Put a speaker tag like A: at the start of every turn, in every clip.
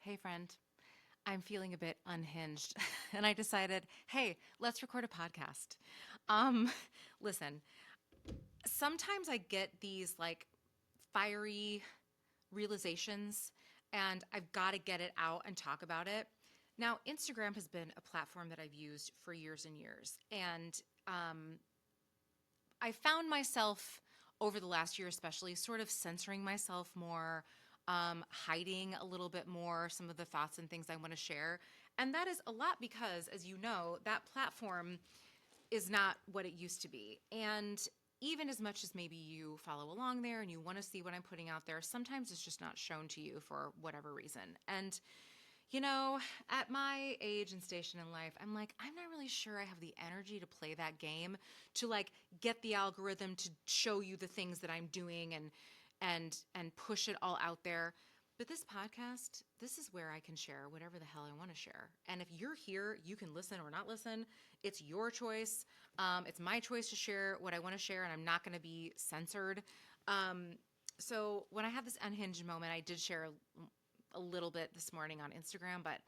A: Hey, friend, I'm feeling a bit unhinged, and I decided, hey, let's record a podcast. Um, Listen, sometimes I get these like fiery realizations, and I've got to get it out and talk about it. Now, Instagram has been a platform that I've used for years and years, and I found myself over the last year, especially, sort of censoring myself more, hiding a little bit more some of the thoughts and things I want to share. And that is a lot because, as you know, that platform is not what it used to be. And even as much as maybe you follow along there and you want to see what I'm putting out there, sometimes it's just not shown to you for whatever reason. And you know, at my age and station in life, I'm like, I'm not really sure I have the energy to play that game, to like get the algorithm to show you the things that I'm doing and push it all out there. But this podcast, this is where I can share whatever the hell I want to share. And if you're here, you can listen or not listen. It's your choice. It's my choice to share what I want to share, and I'm not going to be censored. So when I had this unhinged moment, I did share a little bit this morning on Instagram, but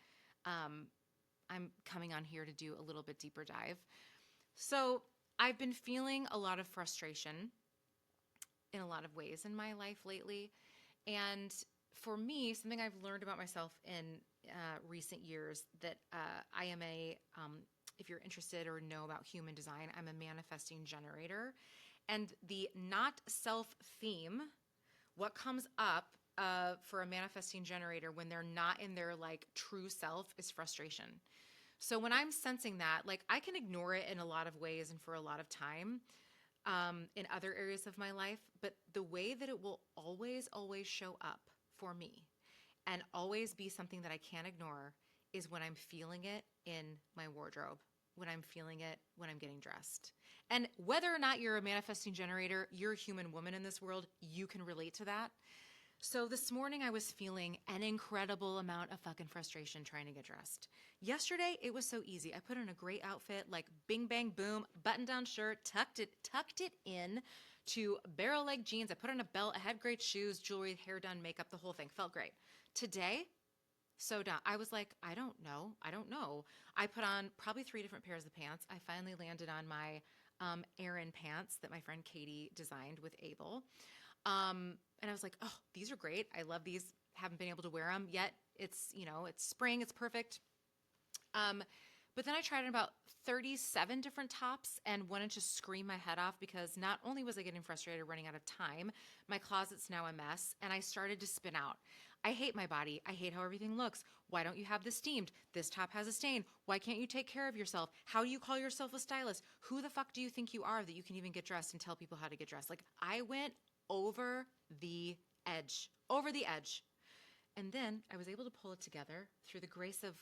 A: um, I'm coming on here to do a little bit deeper dive. So I've been feeling a lot of frustration in a lot of ways in my life lately. And for me, something I've learned about myself in recent years that I am if you're interested or know about human design, I'm a manifesting generator. And the not self theme, what comes up for a manifesting generator when they're not in their like true self is frustration. So when I'm sensing that, like I can ignore it in a lot of ways and for a lot of time in other areas of my life, but the way that it will always show up for me and always be something that I can't ignore is when I'm feeling it in my wardrobe, when I'm feeling it when I'm getting dressed. And whether or not you're a manifesting generator, you're a human woman in this world, you can relate to that. So this morning I was feeling an incredible amount of fucking frustration trying to get dressed. Yesterday it was so easy. I put on a great outfit, like bing bang boom, button down shirt, tucked it in to barrel leg jeans. I put on a belt, I had great shoes, jewelry, hair done, makeup, the whole thing. Felt great. Today, so done. I was like, I don't know. I don't know. I put on probably three different pairs of pants. I finally landed on my Aran pants that my friend Katie designed with Abel. And I was like, oh, these are great. I love these. Haven't been able to wear them yet. It's spring. It's perfect. But then I tried on about 37 different tops and wanted to scream my head off because not only was I getting frustrated running out of time, my closet's now a mess, and I started to spin out. I hate my body. I hate how everything looks. Why don't you have this steamed? This top has a stain. Why can't you take care of yourself? How do you call yourself a stylist? Who the fuck do you think you are that you can even get dressed and tell people how to get dressed? Like, I went over the edge, over the edge. And then I was able to pull it together through the grace of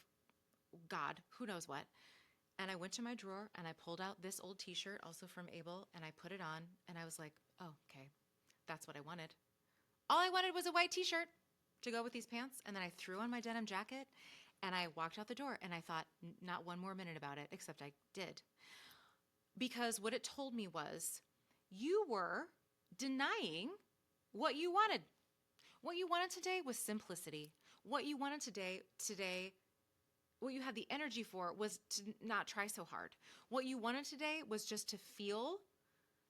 A: God, who knows what. And I went to my drawer and I pulled out this old t-shirt, also from Abel, and I put it on and I was like, oh, okay, that's what I wanted. All I wanted was a white t-shirt to go with these pants. And then I threw on my denim jacket and I walked out the door and I thought not one more minute about it, except I did. Because what it told me was you were denying what you wanted. What you wanted today was simplicity. What you wanted today, what you had the energy for was to not try so hard. What you wanted today was just to feel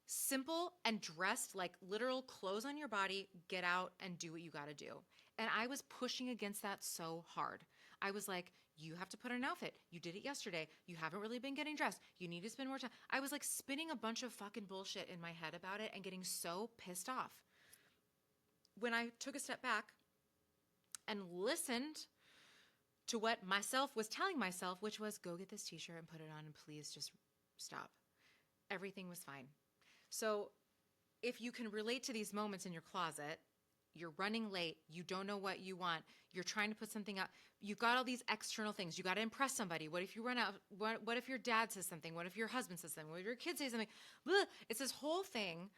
A: simple and dressed like literal clothes on your body, get out and do what you got to do. And I was pushing against that so hard. I was like, you have to put on an outfit. You did it yesterday. You haven't really been getting dressed. You need to spend more time. I was like spinning a bunch of fucking bullshit in my head about it and getting so pissed off. When I took a step back and listened to what myself was telling myself, which was go get this t-shirt and put it on and please just stop. Everything was fine. So if you can relate to these moments in your closet, you're running late, you don't know what you want, you're trying to put something up, you got all these external things, you got to impress somebody. What if you run out? What if your dad says something? What if your husband says something? What if your kids say something? Blah. It's this whole thing.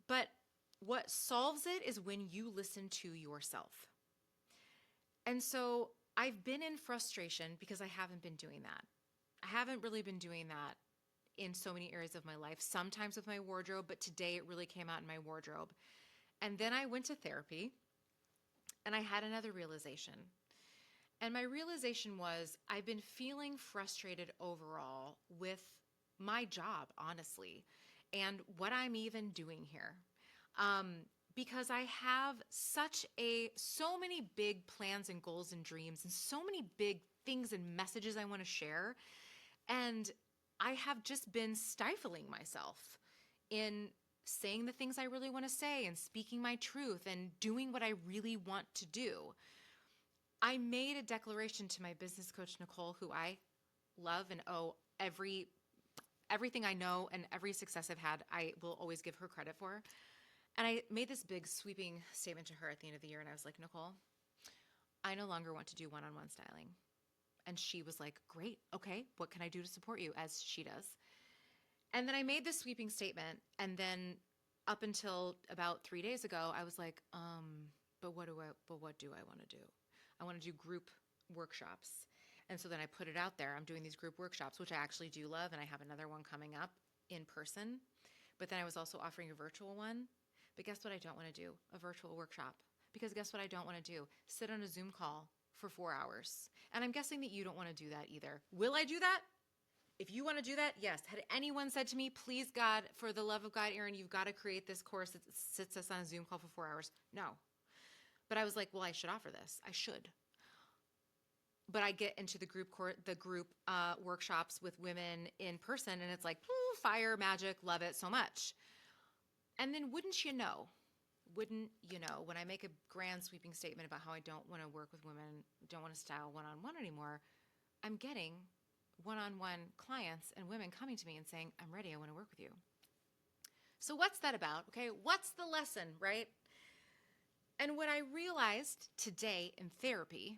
A: But what solves it is when you listen to yourself. And so I've been in frustration because I haven't been doing that. I haven't really been doing that in so many areas of my life, sometimes with my wardrobe, but today it really came out in my wardrobe. And then I went to therapy and I had another realization. And my realization was I've been feeling frustrated overall with my job, honestly, and what I'm even doing here. Um, because I have so many big plans and goals and dreams and so many big things and messages I want to share. And I have just been stifling myself in saying the things I really want to say and speaking my truth and doing what I really want to do. I made a declaration to my business coach, Nicole, who I love and owe everything I know and every success I've had, I will always give her credit for. And I made this big sweeping statement to her at the end of the year. And I was like, Nicole, I no longer want to do one-on-one styling. And she was like, great. Okay. What can I do to support you? As she does. And then I made this sweeping statement. And then up until about 3 days ago, I was like, but what do I want to do? I want to do group workshops. And so then I put it out there. I'm doing these group workshops, which I actually do love. And I have another one coming up in person. But then I was also offering a virtual one. But guess what I don't want to do? A virtual workshop. Because guess what I don't want to do? Sit on a Zoom call for 4 hours. And I'm guessing that you don't want to do that either. Will I do that? If you want to do that, yes. Had anyone said to me, please God, for the love of God, Erin, you've got to create this course that sits us on a Zoom call for 4 hours? No. But I was like, well, I should offer this. I should. But I get into the group workshops with women in person, and it's like, fire, magic, love it so much. And then wouldn't you know, when I make a grand sweeping statement about how I don't want to work with women, don't want to style one-on-one anymore, I'm getting one-on-one clients and women coming to me and saying, I'm ready, I want to work with you. So what's that about? Okay, what's the lesson, right? And what I realized today in therapy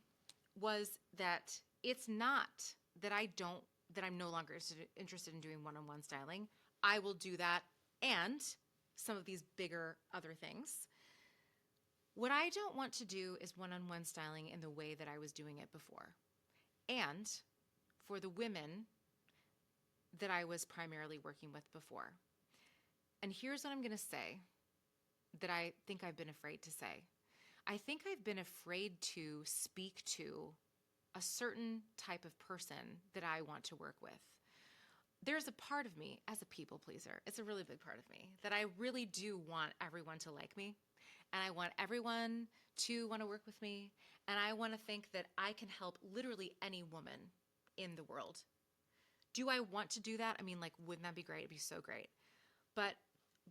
A: was that it's not that I'm no longer interested in doing one-on-one styling. I will do that and some of these bigger other things. What I don't want to do is one-on-one styling in the way that I was doing it before. And for the women that I was primarily working with before. And here's what I'm going to say that I think I've been afraid to say. I think I've been afraid to speak to a certain type of person that I want to work with. There's a part of me as a people pleaser. It's a really big part of me that I really do want everyone to like me. And I want everyone to want to work with me. And I want to think that I can help literally any woman in the world. Do I want to do that? I mean, wouldn't that be great? It'd be so great. But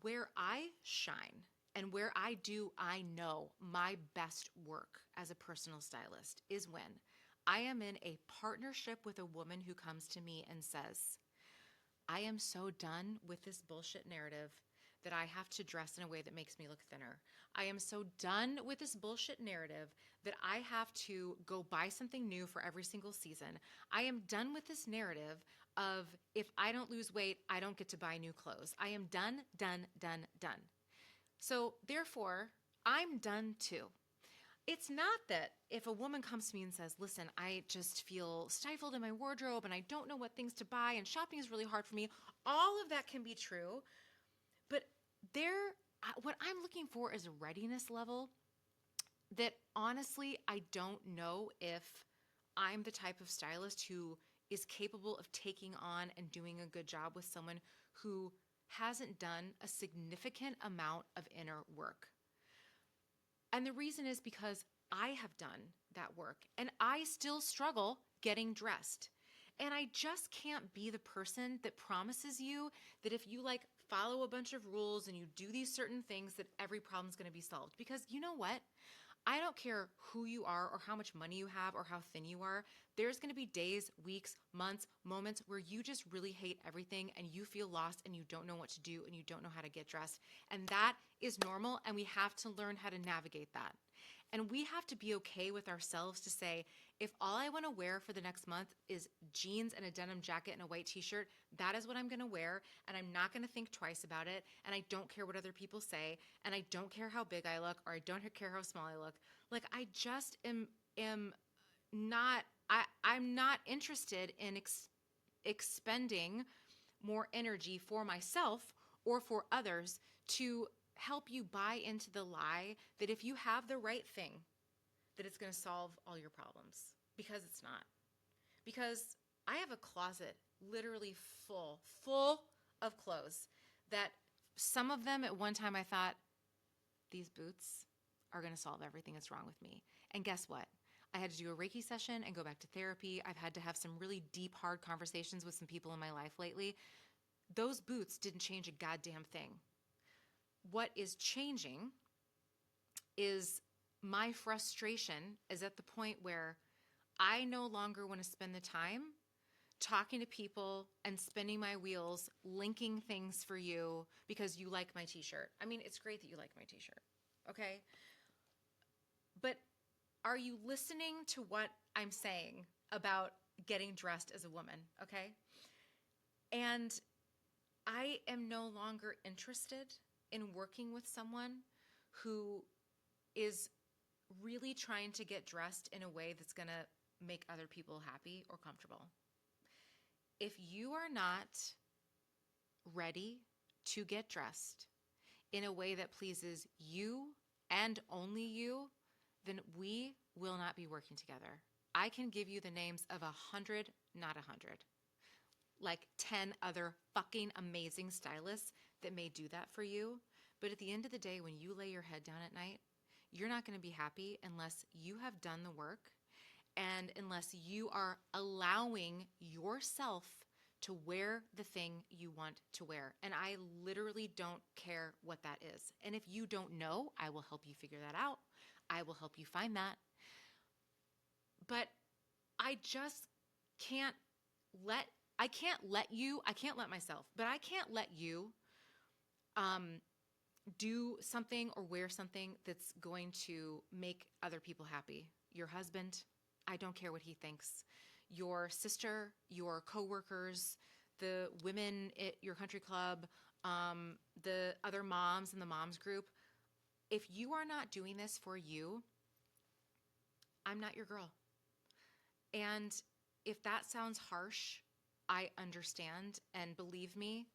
A: where I shine and where I know my best work as a personal stylist is when I am in a partnership with a woman who comes to me and says, I am so done with this bullshit narrative that I have to dress in a way that makes me look thinner. I am so done with this bullshit narrative that I have to go buy something new for every single season. I am done with this narrative of if I don't lose weight, I don't get to buy new clothes. I am done. So therefore, I'm done too. It's not that if a woman comes to me and says, listen, I just feel stifled in my wardrobe and I don't know what things to buy and shopping is really hard for me. All of that can be true. But what I'm looking for is a readiness level that honestly, I don't know if I'm the type of stylist who is capable of taking on and doing a good job with someone who hasn't done a significant amount of inner work. And the reason is because I have done that work and I still struggle getting dressed. And I just can't be the person that promises you that if you follow a bunch of rules and you do these certain things that every problem's going to be solved. Because you know what? I don't care who you are or how much money you have or how thin you are. There's going to be days, weeks, months, moments where you just really hate everything and you feel lost and you don't know what to do and you don't know how to get dressed. And that is normal, and we have to learn how to navigate that. And we have to be okay with ourselves to say, if all I want to wear for the next month is jeans and a denim jacket and a white t-shirt, that is what I'm going to wear, and I'm not going to think twice about it, and I don't care what other people say, and I don't care how big I look, or I don't care how small I look. I just am not, I'm not interested in expending more energy for myself or for others to help you buy into the lie that if you have the right thing, that it's going to solve all your problems. Because it's not. Because I have a closet literally full of clothes that some of them at one time I thought, these boots are going to solve everything that's wrong with me. And guess what? I had to do a Reiki session and go back to therapy. I've had to have some really deep, hard conversations with some people in my life lately. Those boots didn't change a goddamn thing. What is changing is my frustration is at the point where I no longer want to spend the time talking to people and spinning my wheels, linking things for you because you like my t-shirt. I mean, it's great that you like my t-shirt, okay? But are you listening to what I'm saying about getting dressed as a woman, okay? And I am no longer interested in working with someone who is really trying to get dressed in a way that's going to make other people happy or comfortable. If you are not ready to get dressed in a way that pleases you and only you, then we will not be working together. I can give you the names of 100, not 100, like 10 other fucking amazing stylists that may do that for you. But at the end of the day, when you lay your head down at night, you're not going to be happy unless you have done the work and unless you are allowing yourself to wear the thing you want to wear. And I literally don't care what that is. And if you don't know, I will help you figure that out. I will help you find that. But I just can't let myself, but I can't let you do something or wear something that's going to make other people happy. Your husband, I don't care what he thinks. Your sister, your coworkers, the women at your country club, the other moms in the moms group. If you are not doing this for you, I'm not your girl. And if that sounds harsh, I understand. And believe me,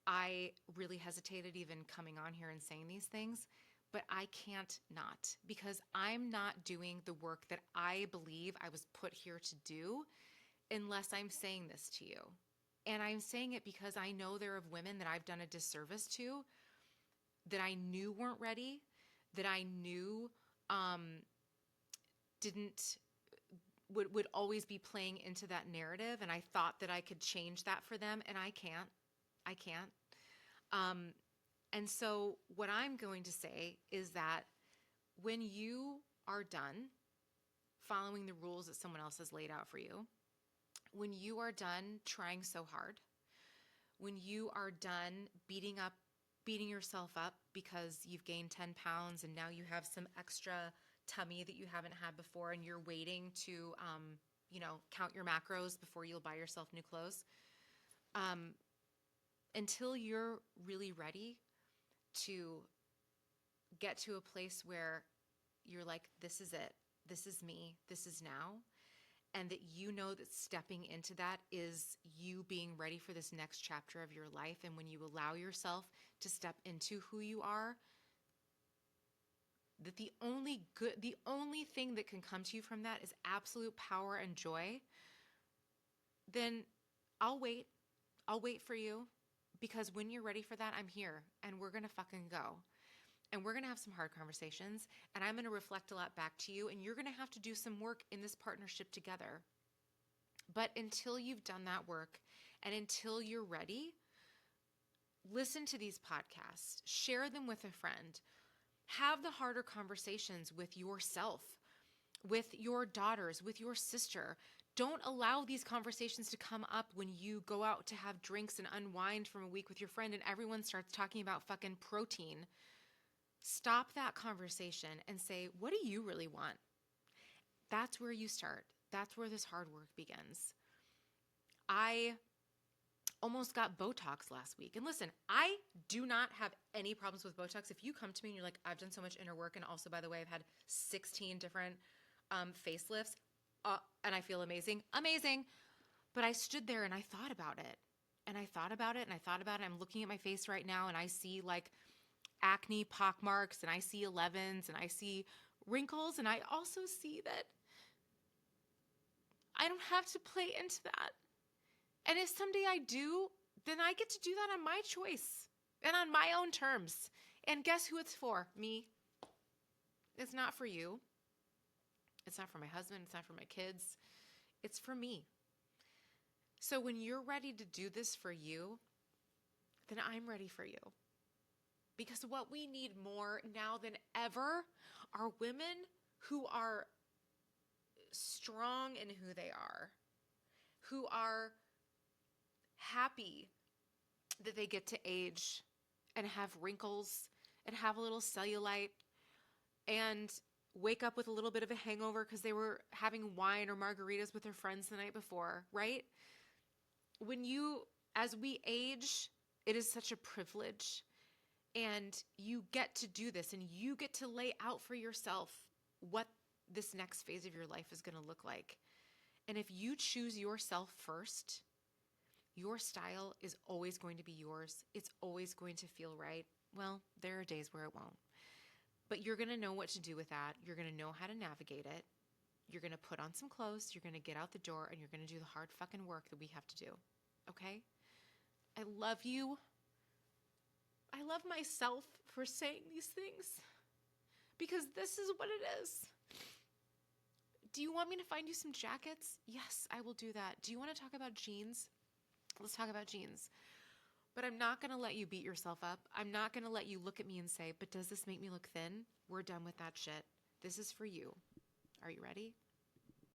A: I really hesitated even coming on here and saying these things, but I can't not, because I'm not doing the work that I believe I was put here to do unless I'm saying this to you. And I'm saying it because I know there are women that I've done a disservice to, that I knew weren't ready, that I knew would always be playing into that narrative, and I thought that I could change that for them, and I can't. And so what I'm going to say is that when you are done following the rules that someone else has laid out for you, when you are done trying so hard, when you are done beating yourself up because you've gained 10 pounds and now you have some extra tummy that you haven't had before and you're waiting to, count your macros before you'll buy yourself new clothes, until you're really ready to get to a place where you're like, this is it, this is me, this is now, and that you know that stepping into that is you being ready for this next chapter of your life. And when you allow yourself to step into who you are, that the only thing that can come to you from that is absolute power and joy, then I'll wait for you, because when you're ready for that, I'm here, and we're going to fucking go. And we're going to have some hard conversations, and I'm going to reflect a lot back to you, and you're going to have to do some work in this partnership together. But until you've done that work and until you're ready, listen to these podcasts, share them with a friend, have the harder conversations with yourself, with your daughters, with your sister. Don't allow these conversations to come up when you go out to have drinks and unwind from a week with your friend and everyone starts talking about fucking protein. Stop that conversation and say, what do you really want? That's where you start. That's where this hard work begins. I almost got Botox last week. And listen, I do not have any problems with Botox. If you come to me and you're like, I've done so much inner work, and also, by the way, I've had 16 different facelifts, and I feel amazing. But I stood there and I thought about it. And I thought about it and I thought about it. I'm looking at my face right now and I see like acne pockmarks and I see 11s and I see wrinkles. And I also see that I don't have to play into that. And if someday I do, then I get to do that on my choice and on my own terms. And guess who it's for? Me. It's not for you. It's not for my husband. It's not for my kids. It's for me. So when you're ready to do this for you, then I'm ready for you. Because what we need more now than ever are women who are strong in who they are, who are happy that they get to age and have wrinkles and have a little cellulite and wake up with a little bit of a hangover because they were having wine or margaritas with their friends the night before, right? As we age, it is such a privilege, and you get to do this, and you get to lay out for yourself what this next phase of your life is going to look like. And if you choose yourself first, your style is always going to be yours. It's always going to feel right. Well, there are days where it won't. But you're going to know what to do with that. You're going to know how to navigate it. You're going to put on some clothes. You're going to get out the door, and you're going to do the hard fucking work that we have to do. Okay? I love you. I love myself for saying these things because this is what it is. Do you want me to find you some jackets? Yes, I will do that. Do you want to talk about jeans? Let's talk about jeans. But I'm not going to let you beat yourself up. I'm not going to let you look at me and say, but does this make me look thin? We're done with that shit. This is for you. Are you ready?